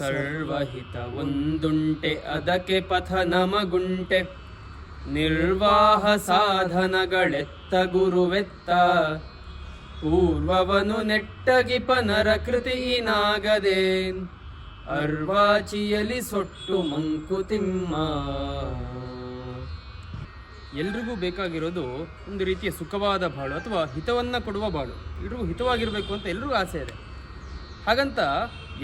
ಸರ್ವಹಿತ ಒಂದುಂಟೆ ಅದಕ್ಕೆ ಪಥ ನಮಗುಂಟೆ. ನಿರ್ವಾಹ ಸಾಧನಗಳೆತ್ತ ಗುರುವೆತ್ತ, ಪೂರ್ವವನು ನೆಟ್ಟಗಿ ಪನರ ಕೃತಿಯಿನಾಗದೆ. ಅರ್ವಾಚಿಯಲಿ ಸೊಟ್ಟು ಮಂಕುತಿಮ್ಮ. ಎಲ್ರಿಗೂ ಬೇಕಾಗಿರೋದು ಒಂದು ರೀತಿಯ ಸುಖವಾದ ಬಾಳು ಅಥವಾ ಹಿತವನ್ನು ಕೊಡುವ ಬಾಳು. ಎಲ್ರಿಗೂ ಹಿತವಾಗಿರಬೇಕು ಅಂತ ಎಲ್ರಿಗೂ ಆಸೆ ಇದೆ. ಹಾಗಂತ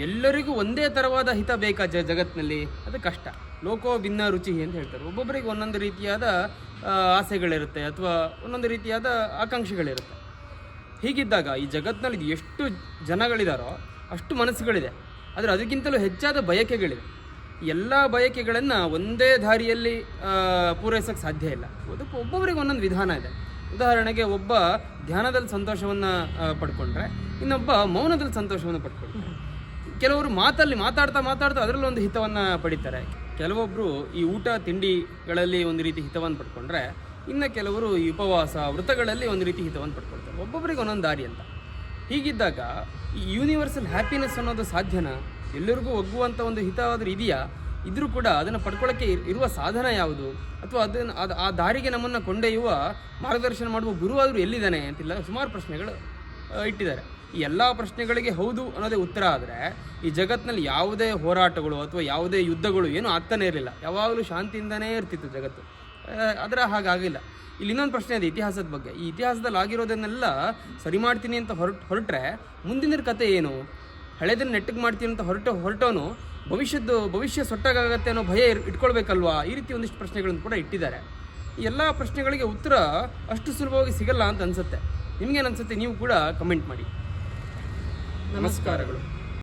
ಎಲ್ಲರಿಗೂ ಒಂದೇ ಥರವಾದ ಹಿತ ಬೇಕಾ ಜಗತ್ತಿನಲ್ಲಿ? ಅದು ಕಷ್ಟ. ಲೋಕೋ ಭಿನ್ನ ರುಚಿ ಅಂತ ಹೇಳ್ತಾರೆ. ಒಬ್ಬೊಬ್ಬರಿಗೆ ಒಂದೊಂದು ರೀತಿಯಾದ ಆಸೆಗಳಿರುತ್ತೆ ಅಥವಾ ಒಂದೊಂದು ರೀತಿಯಾದ ಆಕಾಂಕ್ಷೆಗಳಿರುತ್ತೆ. ಹೀಗಿದ್ದಾಗ ಈ ಜಗತ್ತಿನಲ್ಲಿ ಎಷ್ಟು ಜನಗಳಿದಾರೋ ಅಷ್ಟು ಮನಸ್ಸುಗಳಿದೆ. ಆದರೆ ಅದಕ್ಕಿಂತಲೂ ಹೆಚ್ಚಾದ ಬಯಕೆಗಳಿದೆ. ಎಲ್ಲ ಬಯಕೆಗಳನ್ನು ಒಂದೇ ದಾರಿಯಲ್ಲಿ ಪೂರೈಸೋಕ್ಕೆ ಸಾಧ್ಯ ಇಲ್ಲ. ಅದಕ್ಕೆ ಒಬ್ಬೊಬ್ಬರಿಗೆ ಒಂದೊಂದು ವಿಧಾನ ಇದೆ. ಉದಾಹರಣೆಗೆ ಒಬ್ಬ ಧ್ಯಾನದಲ್ಲಿ ಸಂತೋಷವನ್ನು ಪಡ್ಕೊಂಡ್ರೆ ಇನ್ನೊಬ್ಬ ಮೌನದಲ್ಲಿ ಸಂತೋಷವನ್ನು ಪಡ್ಕೊಂಡ್ರೆ, ಕೆಲವರು ಮಾತಾಡ್ತಾ ಅದರಲ್ಲಿ ಒಂದು ಹಿತವನ್ನು ಪಡಿತಾರೆ. ಕೆಲವೊಬ್ಬರು ಈ ಊಟ ತಿಂಡಿಗಳಲ್ಲಿ ಒಂದು ರೀತಿ ಹಿತವನ್ನು ಪಡ್ಕೊಂಡ್ರೆ, ಇನ್ನು ಕೆಲವರು ಈ ಉಪವಾಸ ವ್ರತಗಳಲ್ಲಿ ಒಂದು ರೀತಿ ಹಿತವನ್ನು ಪಡ್ಕೊಳ್ತಾರೆ. ಒಬ್ಬೊಬ್ಬರಿಗೆ ಒಂದೊಂದು ದಾರಿ ಅಂತ. ಹೀಗಿದ್ದಾಗ ಈ ಯೂನಿವರ್ಸಲ್ ಹ್ಯಾಪಿನೆಸ್ ಅನ್ನೋದು ಸಾಧ್ಯನಾ? ಎಲ್ಲರಿಗೂ ಒಗ್ಗುವಂಥ ಒಂದು ಹಿತವಾದರೂ ಇದೆಯಾ? ಇದ್ರೂ ಕೂಡ ಅದನ್ನು ಪಡ್ಕೊಳ್ಳೋಕ್ಕೆ ಇರುವ ಸಾಧನ ಯಾವುದು? ಅಥವಾ ಆ ದಾರಿಗೆ ನಮ್ಮನ್ನು ಕೊಂಡೊಯ್ಯುವ ಮಾರ್ಗದರ್ಶನ ಮಾಡುವ ಗುರುವಾದರೂ ಎಲ್ಲಿದ್ದಾನೆ ಅಂತಿಲ್ಲ ಸುಮಾರು ಪ್ರಶ್ನೆಗಳು ಇಟ್ಟಿದ್ದಾರೆ. ಈ ಎಲ್ಲ ಪ್ರಶ್ನೆಗಳಿಗೆ ಹೌದು ಅನ್ನೋದೇ ಉತ್ತರ ಆದರೆ ಈ ಜಗತ್ತಿನಲ್ಲಿ ಯಾವುದೇ ಹೋರಾಟಗಳು ಅಥವಾ ಯಾವುದೇ ಯುದ್ಧಗಳು ಏನೂ ಆಗ್ತಾನೆ ಇರಲಿಲ್ಲ. ಯಾವಾಗಲೂ ಶಾಂತಿಯಿಂದನೇ ಇರ್ತಿತ್ತು ಜಗತ್ತು. ಅದರ ಹಾಗಾಗಿಲ್ಲ. ಇಲ್ಲಿ ಇನ್ನೊಂದು ಪ್ರಶ್ನೆ ಇದೆ ಇತಿಹಾಸದ ಬಗ್ಗೆ. ಈ ಇತಿಹಾಸದಲ್ಲಿ ಆಗಿರೋದನ್ನೆಲ್ಲ ಸರಿ ಮಾಡ್ತೀನಿ ಅಂತ ಹೊರಟ್ರೆ ಮುಂದಿನ ಕತೆ ಏನು? ಹಳೆದನ್ನು ನೆಟ್ಟಗೆ ಮಾಡ್ತೀನಿ ಅಂತ ಹೊರಟೋನು ಭವಿಷ್ಯ ಸೊಟ್ಟಾಗತ್ತೆ ಅನ್ನೋ ಭಯ ಇಟ್ಕೊಳ್ಬೇಕಲ್ವಾ? ಈ ರೀತಿ ಒಂದಿಷ್ಟು ಪ್ರಶ್ನೆಗಳನ್ನು ಕೂಡ ಇಟ್ಟಿದ್ದಾರೆ. ಈ ಎಲ್ಲ ಪ್ರಶ್ನೆಗಳಿಗೆ ಉತ್ತರ ಅಷ್ಟು ಸುಲಭವಾಗಿ ಸಿಗಲ್ಲ ಅಂತ ಅನಿಸುತ್ತೆ. ನಿಮಗೇನು ಅನಿಸುತ್ತೆ? ನೀವು ಕೂಡ ಕಮೆಂಟ್ ಮಾಡಿ. ನಮಸ್ಕಾರಗಳು.